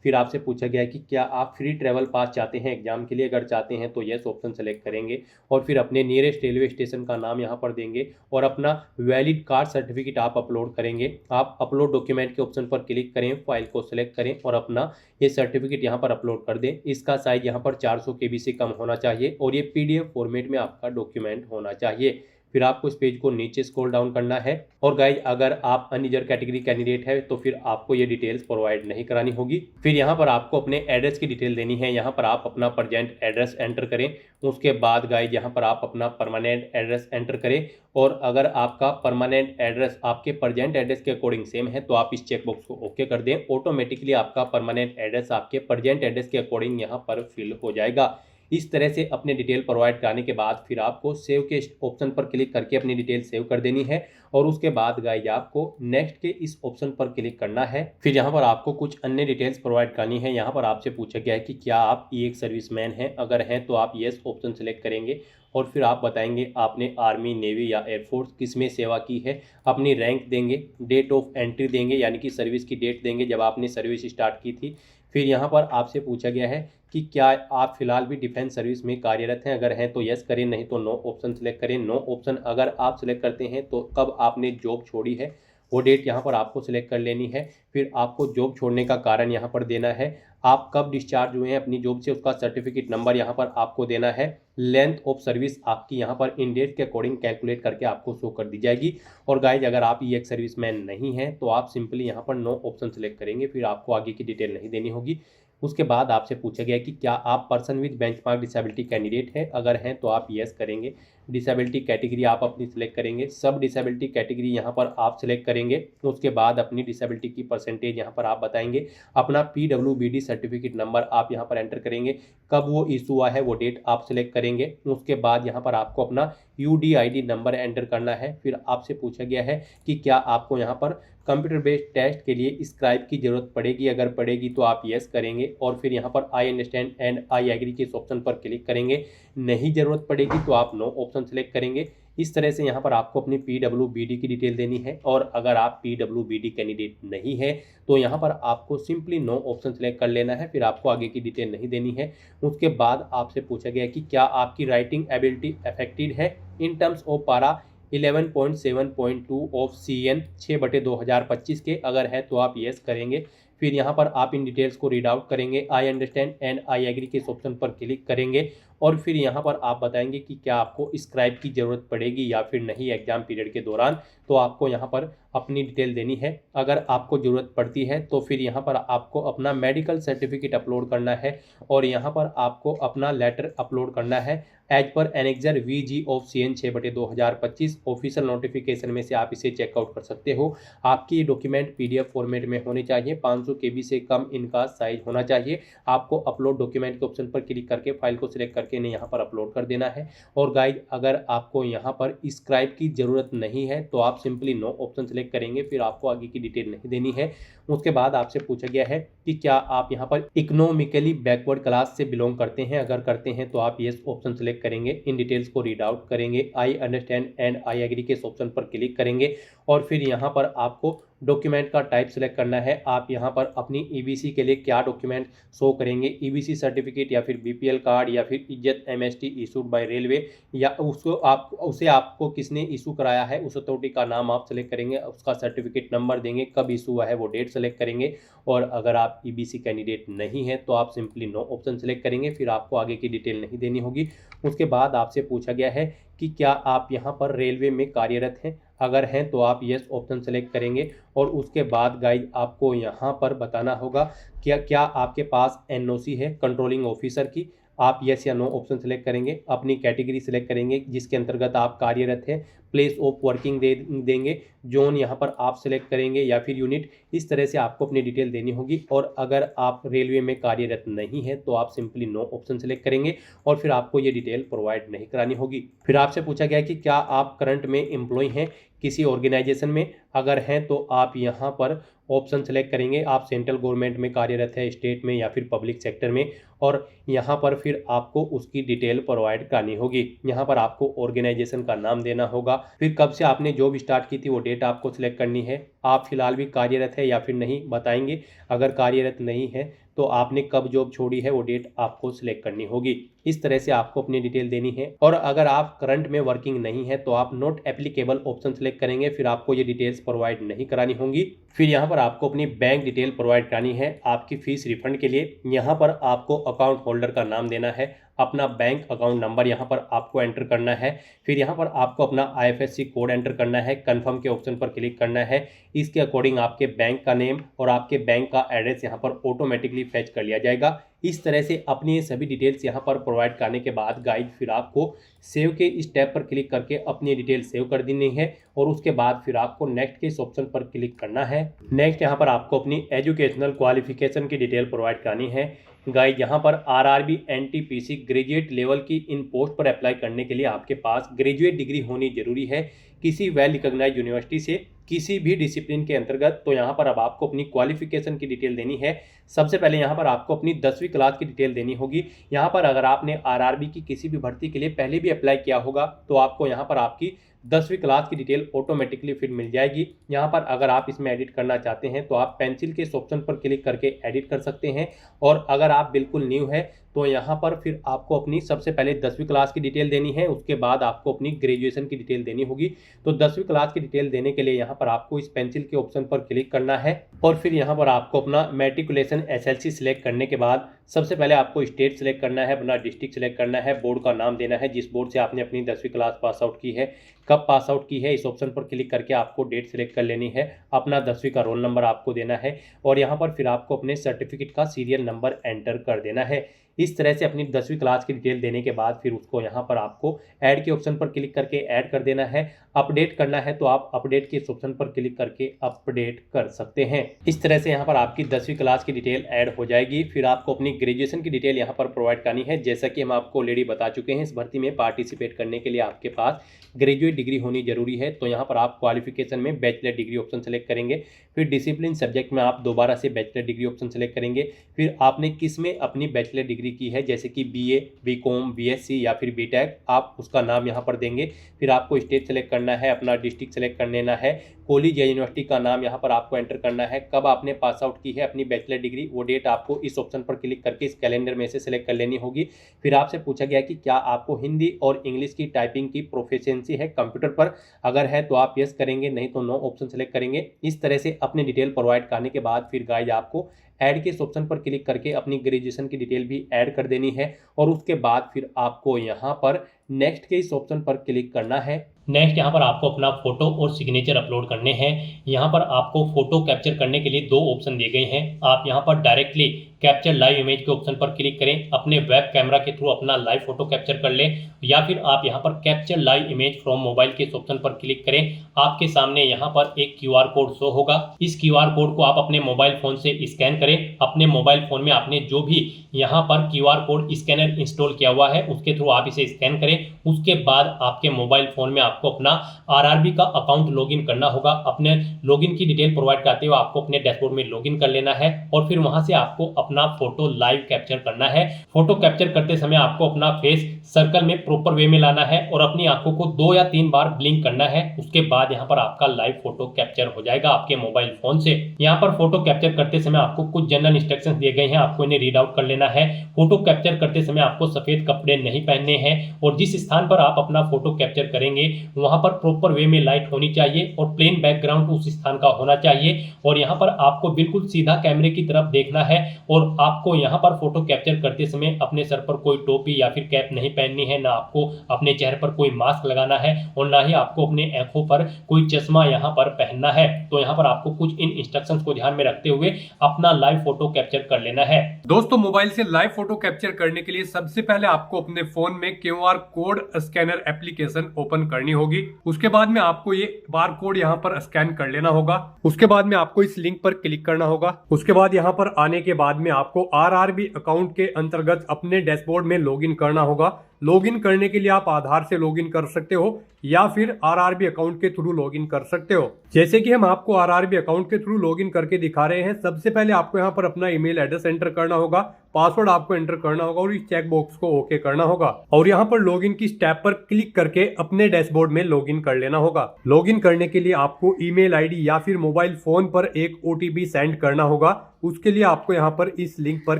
फिर आपसे पूछा गया है कि क्या आप फ्री ट्रैवल पास चाहते हैं एग्जाम के लिए, अगर चाहते हैं तो येस ऑप्शन सेलेक्ट करेंगे और फिर अपने नियरेस्ट रेलवे स्टेशन का नाम यहाँ पर देंगे और अपना वैलिड कार्ड सर्टिफिकेट आप अपलोड करेंगे। आप अपलोड डॉक्यूमेंट के ऑप्शन पर क्लिक करें, फाइल को सिलेक्ट करें और अपना ये सर्टिफिकेट यहाँ पर अपलोड कर दें। इसका साइज यहाँ पर 400 KB से कम होना चाहिए और ये PDF फॉर्मेट में आपका डॉक्यूमेंट होना चाहिए। फिर आपको इस पेज को नीचे स्क्रॉल डाउन करना है और गाइज अगर आप अनरिजर्व कैटेगरी कैंडिडेट है तो फिर आपको ये डिटेल्स प्रोवाइड नहीं करानी होगी। फिर यहाँ पर आपको अपने एड्रेस की डिटेल देनी है, यहाँ पर आप अपना प्रेजेंट एड्रेस एंटर करें। उसके बाद गाइज यहाँ पर आप अपना परमानेंट एड्रेस एंटर करें और अगर आपका परमानेंट एड्रेस आपके प्रेजेंट एड्रेस के अकॉर्डिंग सेम है तो आप इस चेकबॉक्स को ओके कर दें। ऑटोमेटिकली आपका परमानेंट एड्रेस आपके प्रेजेंट एड्रेस के अकॉर्डिंग यहाँ पर फिल हो जाएगा। इस तरह से अपने डिटेल प्रोवाइड कराने के बाद फिर आपको सेव के ऑप्शन पर क्लिक करके अपनी डिटेल सेव कर देनी है और उसके बाद गाइज आपको नेक्स्ट के इस ऑप्शन पर क्लिक करना है। फिर यहाँ पर आपको कुछ अन्य डिटेल्स प्रोवाइड करनी है। यहाँ पर आपसे पूछा गया है कि क्या आप एक सर्विसमैन हैं, अगर हैं तो आप येस ऑप्शन सेलेक्ट करेंगे और फिर आप बताएंगे आपने आर्मी, नेवी या एयरफोर्स किस में सेवा की है, अपनी रैंक देंगे, डेट ऑफ एंट्री देंगे यानी कि सर्विस की डेट देंगे जब आपने सर्विस स्टार्ट की थी। फिर यहाँ पर आपसे पूछा गया है कि क्या आप फिलहाल भी डिफेंस सर्विस में कार्यरत हैं, अगर हैं तो यस करें, नहीं तो नो ऑप्शन सेलेक्ट करें। नो ऑप्शन अगर आप सिलेक्ट करते हैं तो कब आपने जॉब छोड़ी है वो डेट यहाँ पर आपको सिलेक्ट कर लेनी है। फिर आपको जॉब छोड़ने का कारण यहाँ पर देना है, आप कब डिस्चार्ज हुए हैं अपनी जॉब से उसका सर्टिफिकेट नंबर यहाँ पर आपको देना है। लेंथ ऑफ सर्विस आपकी यहाँ पर इन डेट के अकॉर्डिंग कैलकुलेट करके आपको शो कर दी जाएगी। और गाइज अगर आप ये एक सर्विसमैन नहीं हैं तो आप सिंपली यहाँ पर नो ऑप्शन सेलेक्ट करेंगे, फिर आपको आगे की डिटेल नहीं देनी होगी। उसके बाद आपसे पूछा गया कि क्या आप person with benchmark disability candidate हैं, अगर हैं तो आप यस करेंगे। डिसेबिलिटी कैटेगरी आप अपनी सिलेक्ट करेंगे, सब डिसेबिलिटी कैटेगरी यहाँ पर आप सिलेक्ट करेंगे। उसके बाद अपनी डिसेबिलिटी की परसेंटेज यहाँ पर आप बताएंगे, अपना PWBD सर्टिफिकेट नंबर आप यहाँ पर एंटर करेंगे, कब वो इशू हुआ है वो डेट आप सिलेक्ट करेंगे। उसके बाद यहाँ पर आपको अपना UDID नंबर एंटर करना है। फिर आपसे पूछा गया है कि क्या आपको यहाँ पर कंप्यूटर बेस्ड टेस्ट के लिए स्क्राइब की जरूरत पड़ेगी, अगर पड़ेगी तो आप यस करेंगे और फिर यहाँ पर I understand and I agree के इस ऑप्शन पर क्लिक करेंगे। नहीं जरूरत पड़ेगी तो आप नो ऑप्शन सेलेक्ट करेंगे। इस तरह से यहाँ पर आपको अपनी PWBD की डिटेल देनी है और अगर आप PWBD कैंडिडेट नहीं है तो यहाँ पर आपको सिंपली नो ऑप्शन सेलेक्ट कर लेना है, फिर आपको आगे की डिटेल नहीं देनी है। उसके बाद आपसे पूछा गया कि क्या आपकी राइटिंग एबिलिटी अफेक्टेड है इन टर्म्स ऑफ पारा 11.7.2 ऑफ CN 6/2025 के, अगर है तो आप यस करेंगे। फिर यहाँ पर आप इन डिटेल्स को रीड आउट करेंगे, I understand and I agree के इस ऑप्शन पर क्लिक करेंगे और फिर यहाँ पर आप बताएंगे कि क्या आपको स्क्राइब की ज़रूरत पड़ेगी या फिर नहीं एग्जाम पीरियड के दौरान। तो आपको यहाँ पर अपनी डिटेल देनी है। अगर आपको ज़रूरत पड़ती है तो फिर यहाँ पर आपको अपना मेडिकल सर्टिफिकेट अपलोड करना है और यहाँ पर आपको अपना लेटर अपलोड करना है as per annexure VG of CN 6/2025। Official notification में से आप इसे चेकआउट कर सकते हो। आपकी डॉक्यूमेंट PDF फॉर्मेट में होने चाहिए, 500 KB से कम इनका साइज होना चाहिए। आपको अपलोड डॉक्यूमेंट के ऑप्शन पर क्लिक करके फाइल को सिलेक्ट करके इन्हें यहाँ पर अपलोड कर देना है। और गाइड अगर आपको यहाँ पर स्क्राइब की ज़रूरत नहीं है तो आप सिंपली नो ऑप्शन सेलेक्ट करेंगे, फिर आपको आगे की डिटेल नहीं देनी है। उसके बाद आपसे पूछा गया है कि क्या आप यहाँ पर इकोनॉमिकली बैकवर्ड क्लास से बिलोंग करते हैं, अगर करते हैं तो आप यस ऑप्शन सेलेक्ट करेंगे। इन डिटेल्स को रीड आउट करेंगे, I understand and I agree के इस ऑप्शन पर क्लिक करेंगे और फिर यहाँ पर आपको डॉक्यूमेंट का टाइप सेलेक्ट करना है। आप यहाँ पर अपनी EBC के लिए क्या डॉक्यूमेंट शो करेंगे, EBC सर्टिफिकेट या फिर BPL कार्ड या फिर इज्जत MST इशूड बाय रेलवे, या उसे आपको किसने इशू कराया है उस अथॉरिटी का नाम आप सेलेक्ट करेंगे, उसका सर्टिफिकेट नंबर देंगे, कब इशू हुआ है वो डेट सेलेक्ट करेंगे। और अगर आप EBC कैंडिडेट नहीं है तो आप सिंपली नो ऑप्शन सेलेक्ट करेंगे, फिर आपको आगे की डिटेल नहीं देनी होगी। उसके बाद आपसे पूछा गया है कि क्या आप यहाँ पर रेलवे में कार्यरत हैं, अगर हैं तो आप यस ऑप्शन सेलेक्ट करेंगे और उसके बाद गाइड आपको यहाँ पर बताना होगा क्या आपके पास NOC है कंट्रोलिंग ऑफिसर की। आप यस या नो ऑप्शन सेलेक्ट करेंगे, अपनी कैटेगरी सेलेक्ट करेंगे जिसके अंतर्गत आप कार्यरत हैं, प्लेस ऑफ वर्किंग देंगे, जोन यहाँ पर आप सेलेक्ट करेंगे या फिर यूनिट। इस तरह से आपको अपनी डिटेल देनी होगी। और अगर आप रेलवे में कार्यरत नहीं है तो आप सिंपली नो ऑप्शन सेलेक्ट करेंगे और फिर आपको ये डिटेल प्रोवाइड नहीं करानी होगी। फिर आपसे पूछा गया कि क्या आप करंट में एम्प्लॉय हैं किसी ऑर्गेनाइजेशन में, अगर हैं तो आप यहाँ पर ऑप्शन सेलेक्ट करेंगे। आप सेंट्रल गवर्नमेंट में कार्यरत है, स्टेट में या फिर पब्लिक सेक्टर में, और यहाँ पर फिर आपको उसकी डिटेल प्रोवाइड करनी होगी। यहाँ पर आपको ऑर्गेनाइजेशन का नाम देना होगा, फिर कब से आपने जॉब स्टार्ट की थी वो डेट आपको सिलेक्ट करनी है। आप फिलहाल भी कार्यरत है या फिर नहीं बताएंगे, अगर कार्यरत नहीं है तो आपने कब जॉब छोड़ी है वो डेट आपको सिलेक्ट करनी होगी। इस तरह से आपको अपनी डिटेल देनी है। और अगर आप करंट में वर्किंग नहीं है तो आप नॉट एप्लीकेबल ऑप्शन सेलेक्ट करेंगे, फिर आपको ये डिटेल्स प्रोवाइड नहीं करानी होंगी। फिर यहाँ पर आपको अपनी बैंक डिटेल प्रोवाइड करानी है आपकी फीस रिफंड के लिए। यहाँ पर आपको अकाउंट होल्डर का नाम देना है, अपना बैंक अकाउंट नंबर यहाँ पर आपको एंटर करना है, फिर यहाँ पर आपको अपना IFSC कोड एंटर करना है, कंफर्म के ऑप्शन पर क्लिक करना है। इसके अकॉर्डिंग आपके बैंक का नेम और आपके बैंक का एड्रेस यहाँ पर ऑटोमेटिकली फैच कर लिया जाएगा। इस तरह से अपनी ये सभी डिटेल्स यहाँ पर प्रोवाइड करने के बाद गाइड फिर आपको सेव के इस टैब पर क्लिक करके अपनी डिटेल सेव कर देनी है और उसके बाद फिर आपको नेक्स्ट के इस ऑप्शन पर क्लिक करना है। नेक्स्ट यहाँ पर आपको अपनी एजुकेशनल क्वालिफिकेशन की डिटेल प्रोवाइड करनी है। गाइड यहाँ पर RRB NTPC ग्रेजुएट लेवल की इन पोस्ट पर अप्लाई करने के लिए आपके पास ग्रेजुएट डिग्री होनी जरूरी है किसी वेल रिकॉग्नाइज्ड यूनिवर्सिटी से किसी भी डिसिप्लिन के अंतर्गत। तो यहाँ पर अब आपको अपनी क्वालिफिकेशन की डिटेल देनी है। सबसे पहले यहाँ पर आपको अपनी 10वीं क्लास की डिटेल देनी होगी। यहाँ पर अगर आपने RRB की किसी भी भर्ती के लिए पहले भी अप्लाई किया होगा तो आपको यहाँ पर आपकी 10वीं क्लास की डिटेल ऑटोमेटिकली फिर मिल जाएगी। यहाँ पर अगर आप इसमें एडिट करना चाहते हैं तो आप पेंसिल के इस ऑप्शन पर क्लिक करके एडिट कर सकते हैं, और अगर आप बिल्कुल न्यू है तो यहाँ पर फिर आपको अपनी सबसे पहले 10वीं क्लास की डिटेल देनी है, उसके बाद आपको अपनी ग्रेजुएशन की डिटेल देनी होगी। तो 10वीं क्लास की डिटेल देने के लिए यहाँ पर आपको इस पेंसिल के ऑप्शन पर क्लिक करना है और फिर यहाँ पर आपको अपना मैट्रिकुलेशन SLC सिलेक्ट करने के बाद सबसे पहले आपको स्टेट सेलेक्ट करना है, अपना डिस्ट्रिक्ट सेलेक्ट करना है, बोर्ड का नाम देना है जिस बोर्ड से आपने अपनी 10वीं क्लास पास आउट की है, कब पास आउट की है, इस ऑप्शन पर क्लिक करके आपको डेट सेलेक्ट कर लेनी है, अपना 10वीं का रोल नंबर आपको देना है और यहाँ पर फिर आपको अपने सर्टिफिकेट का सीरियल नंबर एंटर कर देना है। इस तरह से अपनी 10वीं क्लास की डिटेल देने के बाद फिर उसको यहाँ पर आपको ऐड के ऑप्शन पर क्लिक करके ऐड कर देना है। अपडेट करना है तो आप अपडेट के इस ऑप्शन पर क्लिक करके अपडेट कर सकते हैं। इस तरह से यहाँ पर आपकी 10वीं क्लास की डिटेल ऐड हो जाएगी। फिर आपको अपनी ग्रेजुएशन की डिटेल यहाँ पर प्रोवाइड करनी है। जैसा कि हम आपको ऑलरेडी बता चुके हैं, इस भर्ती में पार्टिसिपेट करने के लिए आपके पास ग्रेजुएट डिग्री होनी जरूरी है। तो यहाँ पर आप क्वालिफिकेशन में बैचलर डिग्री ऑप्शन सेलेक्ट करेंगे, फिर डिसिप्लिन सब्जेक्ट में आप दोबारा से बैचलर डिग्री ऑप्शन सेलेक्ट करेंगे। फिर आपने किस में अपनी बैचलर डिग्री की है, जैसे कि BA, BCom, BSc या फिर BTech, आप उसका नाम यहाँ पर देंगे। फिर आपको स्टेट सेलेक्ट करना है, अपना डिस्ट्रिक्ट सेलेक्ट कर लेना है, कॉलेज या यूनिवर्सिटी का नाम यहाँ पर आपको एंटर करना है, कब आपने पास आउट की है अपनी बैचलर डिग्री, वो डेट आपको इस ऑप्शन पर क्लिक करके इस कैलेंडर में से सिलेक्ट कर लेनी होगी। फिर आपसे पूछा गया कि क्या आपको हिंदी और इंग्लिश की टाइपिंग की प्रोफिशिएंसी है कंप्यूटर पर, अगर है तो आप यस करेंगे, नहीं तो नो ऑप्शन सेलेक्ट करेंगे। इस तरह से अपनी डिटेल प्रोवाइड करने के बाद फिर गाइज आपको ऐड के इस ऑप्शन पर क्लिक करके अपनी ग्रेजुएशन की डिटेल भी ऐड कर देनी है और उसके बाद फिर आपको यहाँ पर नेक्स्ट के इस ऑप्शन पर क्लिक करना है। नेक्स्ट यहाँ पर आपको अपना फोटो और सिग्नेचर अपलोड करने हैं। यहाँ पर आपको फोटो कैप्चर करने के लिए 2 ऑप्शन दिए गए हैं। आप यहाँ पर डायरेक्टली कैप्चर लाइव इमेज के ऑप्शन पर क्लिक करें, अपने वेब कैमरा के थ्रू अपना लाइव फोटो कैप्चर कर लें, या फिर आप यहाँ पर capture live image from mobile के इस ऑप्शन पर क्लिक करें। आपके सामने यहाँ पर एक QR कोड शो होगा। इस QR कोड को आप अपने मोबाइल फोन से स्कैन करें। अपने मोबाइल फोन में आपने जो भी यहाँ पर QR कोड स्कैनर इंस्टॉल किया हुआ है उसके थ्रू आप इसे स्कैन करें। उसके बाद आपके मोबाइल फोन में आपको अपना RRB का अकाउंट लॉगिन करना होगा। अपने लॉगिन की डिटेल प्रोवाइड करते हुए आपको अपने डैशबोर्ड में लॉगिन कर लेना है और फिर वहां से आपको अपना फोटो लाइव कैप्चर करना है। फोटो कैप्चर करते समय आपको अपना फेस सर्कल में प्रॉपर वे में लाना है और अपनी आंखों को 2 या 3 बार ब्लिंक करना है। उसके बाद यहाँ पर आपका लाइव फोटो कैप्चर हो जाएगा आपके मोबाइल फोन से। यहाँ पर फोटो कैप्चर करते समय आपको कुछ जनरल इंस्ट्रक्शंस दिए गए हैं, आपको इन्हें रीड आउट कर लेना है। फोटो कैप्चर करते समय आपको सफेद कपड़े नहीं पहनने हैं और जिस स्थान पर आप अपना फोटो कैप्चर करेंगे वहां पर प्रॉपर वे में लाइट होनी चाहिए और प्लेन बैकग्राउंड उस स्थान का होना चाहिए। और यहाँ पर आपको बिल्कुल सीधा कैमरे की तरफ देखना है और आपको यहाँ पर फोटो कैप्चर करते समय अपने सर पर कोई टोपी या फिर कैप नहीं पहननी है, ना आपको अपने चेहरे पर कोई मास्क लगाना है और ना ही आपको अपने आंखों पर कोई चश्मा यहाँ पर पहनना है। तो यहाँ पर आपको कुछ इन इंस्ट्रक्शंस को ध्यान में रखते हुए अपना लाइव फोटो कैप्चर कर लेना है। दोस्तों, मोबाइल से लाइव फोटो कैप्चर करने के लिए सबसे पहले आपको अपने फोन में QR code scanner application open करनी होगी। उसके बाद में आपको ये बार कोड यहाँ पर स्कैन कर लेना होगा। उसके बाद में आपको इस लिंक पर क्लिक करना होगा। उसके बाद यहाँ पर आने के बाद में आपको RRB अकाउंट के अंतर्गत अपने डैशबोर्ड में लॉगिन करना होगा। लॉगिन करने के लिए आप आधार से लॉगिन कर सकते हो या फिर RRB अकाउंट के थ्रू लॉगिन कर सकते हो। जैसे कि हम आपको RRB अकाउंट के थ्रू लॉगिन करके दिखा रहे हैं। सबसे पहले आपको यहाँ पर अपना ईमेल एड्रेस एंटर करना होगा, पासवर्ड आपको एंटर करना होगा और इस चेक बॉक्स को ओके करना होगा और यहाँ पर लॉगिन की स्टेप पर क्लिक करके अपने डैशबोर्ड में लॉगिन कर लेना होगा। लॉगिन करने के लिए आपको ईमेल आईडी या फिर मोबाइल फोन पर एक OTP सेंड करना होगा। उसके लिए आपको यहाँ पर इस लिंक पर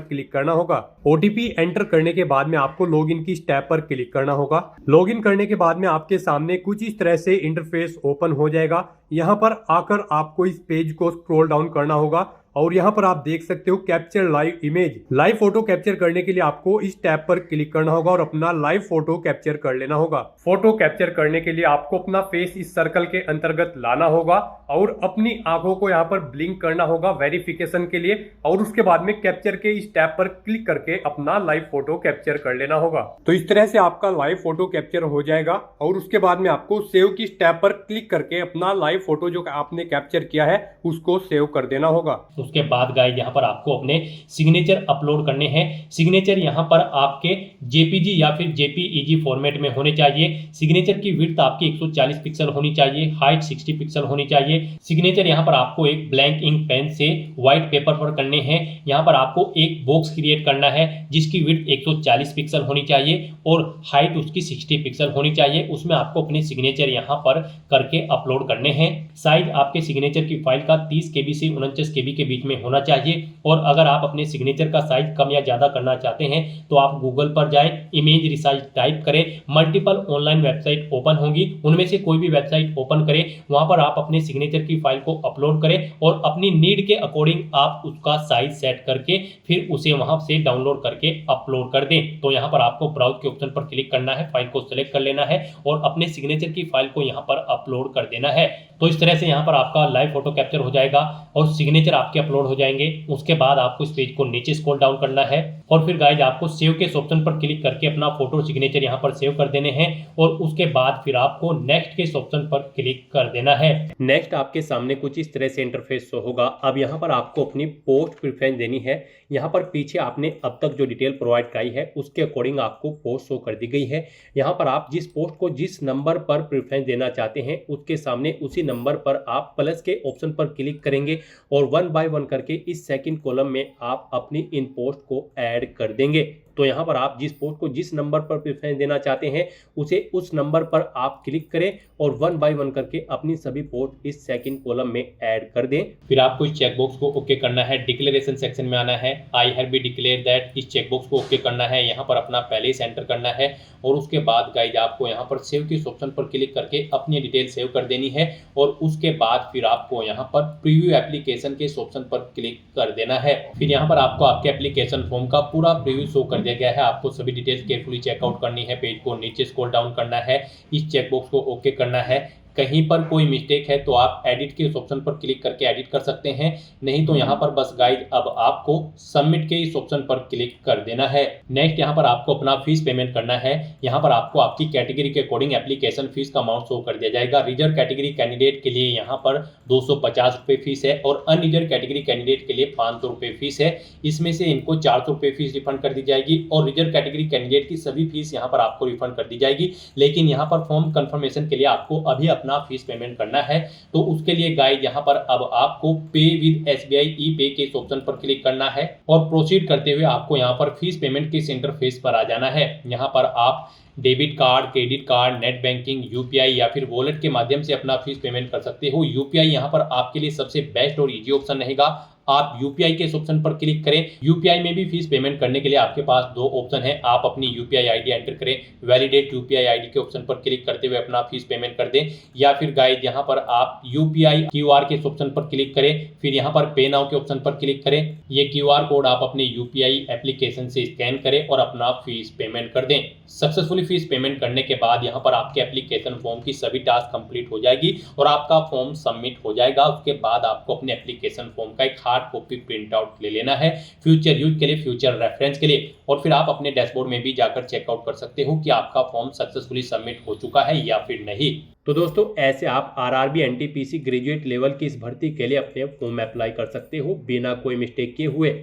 क्लिक करना होगा। OTP एंटर करने के बाद में आपको लॉगिन की स्टेप पर क्लिक करना होगा। लॉगिन करने के बाद में आपके सामने कुछ इस तरह से इंटरफेस ओपन हो जाएगा। यहाँ पर आकर आपको इस पेज को स्क्रॉल डाउन करना होगा और यहाँ पर आप देख सकते हो capture live image. Live photo capture करने के लिए आपको इस टैब पर क्लिक करना होगा और अपना लाइव फोटो कैप्चर कर लेना होगा। फोटो कैप्चर करने के लिए आपको अपना फेस इस सर्कल के अंतर्गत लाना होगा और अपनी आंखों को यहाँ पर ब्लिंक करना होगा वेरिफिकेशन के लिए और उसके बाद में कैप्चर के इस टैब पर क्लिक करके अपना लाइव फोटो कैप्चर कर लेना होगा। तो इस तरह से आपका लाइव फोटो कैप्चर हो जाएगा और उसके बाद में आपको सेव की टैब पर क्लिक करके अपना लाइव फोटो जो आपने कैप्चर किया है उसको सेव कर देना होगा। उसके बाद गाइस यहाँ पर आपको अपने सिग्नेचर अपलोड करने हैं। सिग्नेचर यहाँ पर आपके JPG या फिर JPEG फॉर्मेट में होने चाहिए। सिग्नेचर की विड्थ आपकी 140 पिक्सल होनी चाहिए, हाइट 60 पिक्सल होनी चाहिए। सिग्नेचर यहाँ पर आपको एक ब्लैंक इंक पेन से व्हाइट पेपर पर करने हैं। यहाँ पर आपको एक बॉक्स क्रिएट करना है जिसकी विड्थ 140 पिक्सल होनी चाहिए और हाइट उसकी 60 पिक्सल होनी चाहिए। उसमें आपको अपने सिग्नेचर यहाँ पर करके अपलोड करने हैं। साइज आपके सिग्नेचर की फाइल का 30 KB से 49 KB के बीच में होना चाहिए। और अगर आप अपने सिग्नेचर का साइज कम या ज़्यादा करना चाहते हैं तो आप गूगल पर जाएं, इमेज रिसाइज टाइप करें, मल्टीपल ऑनलाइन वेबसाइट ओपन होंगी, उनमें से कोई भी वेबसाइट ओपन करें, वहां पर आप अपने सिग्नेचर की फाइल को अपलोड करें और अपनी नीड के अकॉर्डिंग आप उसका साइज सेट करके फिर उसे वहां से डाउनलोड करके अपलोड कर दें। तो यहाँ पर आपको ब्राउज के ऑप्शन पर क्लिक करना है, फाइल को सिलेक्ट कर लेना है और अपने सिग्नेचर की फाइल को यहाँ पर अपलोड कर देना है। तो इस तरह से यहाँ पर आपका लाइव फोटो कैप्चर हो जाएगा और सिग्नेचर आपके अपलोड हो जाएंगे। उसके बाद आपको इस पेज को नीचे स्क्रॉल डाउन करना है और फिर गाइज आपको सेव के ऑप्शन पर क्लिक करके अपना फोटो सिग्नेचर यहाँ पर सेव कर देने हैं और उसके बाद फिर आपको नेक्स्ट के ऑप्शन पर क्लिक कर देना है। नेक्स्ट आपके सामने कुछ इस तरह से इंटरफेस शो होगा। अब यहाँ पर आपको अपनी पोस्ट प्रेफरेंस देनी है। यहाँ पर पीछे आपने अब तक जो डिटेल प्रोवाइड कराई है उसके अकॉर्डिंग आपको पोस्ट शो कर दी गई है। यहाँ पर आप जिस पोस्ट को जिस नंबर पर प्रेफरेंस देना चाहते हैं उसके सामने उसी नंबर पर आप प्लस के ऑप्शन पर क्लिक करेंगे और 1 बाय 1 करके इस सेकंड कॉलम में आप अपनी इन पोस्ट को ऐड कर देंगे। तो यहाँ पर आप जिस पोस्ट को जिस नंबर पर प्रेफरेंस देना चाहते हैं उसे उस नंबर पर आप क्लिक करें और 1 बाय 1 करके अपनी सभी पोस्ट इस सेकंड कॉलम में ऐड कर दें। फिर आपको इस चेकबॉक्स को ओके करना है, डिक्लेरेशन सेक्शन में आना है, I have be declare that, इस चेकबॉक्स को ओके करना है, यहाँ पर अपना पहले ही सेंटर करना है और उसके बाद गाइज आपको यहाँ पर सेव के ऑप्शन पर क्लिक करके अपनी डिटेल सेव कर देनी है और उसके बाद फिर आपको यहाँ पर प्रीव्यू एप्लीकेशन के ऑप्शन पर क्लिक कर देना है। फिर यहाँ पर आपको आपके एप्लीकेशन फॉर्म का पूरा प्रीव्यू शो कर दिया गया है। आपको सभी डिटेल्स केयरफुली चेकआउट करनी है, पेज को नीचे स्क्रॉल डाउन करना है, इस चेकबॉक्स को ओके करना है। कहीं पर कोई मिस्टेक है तो आप एडिट के इस ऑप्शन पर क्लिक करके एडिट कर सकते हैं, नहीं तो यहाँ पर बस गाइड अब आपको सबमिट के इस ऑप्शन पर क्लिक कर देना है। नेक्स्ट यहाँ पर आपको अपना फीस पेमेंट करना है। यहाँ पर आपको आपकी कैटेगरी के अकॉर्डिंग एप्लीकेशन फीस का अमाउंट शो कर दिया जाएगा। रिजर्व कैटेगरी कैंडिडेट के लिए यहाँ पर 250 रुपये फीस है और अनरिजर्व कैटेगरी कैंडिडेट के लिए 500 रुपये फीस है। इसमें से इनको 400 रुपये फीस रिफंड कर दी जाएगी और रिजर्व कैटेगरी कैंडिडेट की सभी फीस यहाँ पर आपको रिफंड कर दी जाएगी। लेकिन यहाँ पर फॉर्म कंफर्मेशन के लिए आपको अभी अपना फीस पेमेंट करना है। तो उसके लिए गाइड यहाँ पर अब आपको पे विद SBI ई पे के ऑप्शन पर क्लिक करना है और प्रोसीड करते हुए आपको यहाँ पर फीस पेमेंट के इंटरफेस पर आ जाना है। यहाँ पर आप debit card, credit card, net banking, UPI या फिर वॉलेट के माध्यम से अपना फीस पेमेंट कर सकते हो। UPI यहाँ पर आपके लिए सबसे बेस्ट और इजी ऑप्शन रहेगा। आप UPI के ऑप्शन पर क्लिक करें। UPI में भी फीस पेमेंट करने के लिए आपके पास दो ऑप्शन है। आप अपनी UPI ID एंटर करें, वैलिडेट UPI ID के ऑप्शन पर क्लिक करते हुए अपना फीस पेमेंट कर दें, या फिर गाइड यहाँ पर आप UPI QR के ऑप्शन पर क्लिक करें, फिर यहाँ पर पे नाउ के ऑप्शन पर क्लिक करें। ये QR कोड आप अपने UPI एप्लीकेशन से स्कैन करें और अपना फीस पेमेंट कर दें। सक्सेसफुली फीस पेमेंट करने के बाद यहाँ पर आपके एप्लीकेशन फॉर्म की सभी टास्क कंप्लीट हो जाएगी और आपका फॉर्म सबमिट हो जाएगा। उसके बाद आपको अपने एप्लीकेशन फॉर्म का एक हार्ड कॉपी प्रिंट आउट ले लेना है फ्यूचर यूज के लिए, फ्यूचर रेफरेंस के लिए, और फिर आप अपने डैशबोर्ड में भी जाकर चेकआउट कर सकते हो कि आपका फॉर्म सक्सेसफुली सबमिट हो चुका है या फिर नहीं। तो दोस्तों ऐसे आप RRB NTPC ग्रेजुएट लेवल की इस भर्ती के लिए अपने फॉर्म अप्लाई कर सकते हो बिना कोई मिस्टेक किए हुए।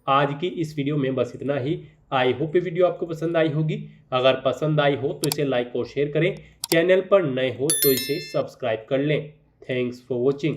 आज की इस वीडियो में बस इतना ही। आई होप ये वीडियो आपको पसंद आई होगी। अगर पसंद आई हो तो इसे लाइक और शेयर करें, चैनल पर नए हो तो इसे सब्सक्राइब कर लें। Thanks for watching.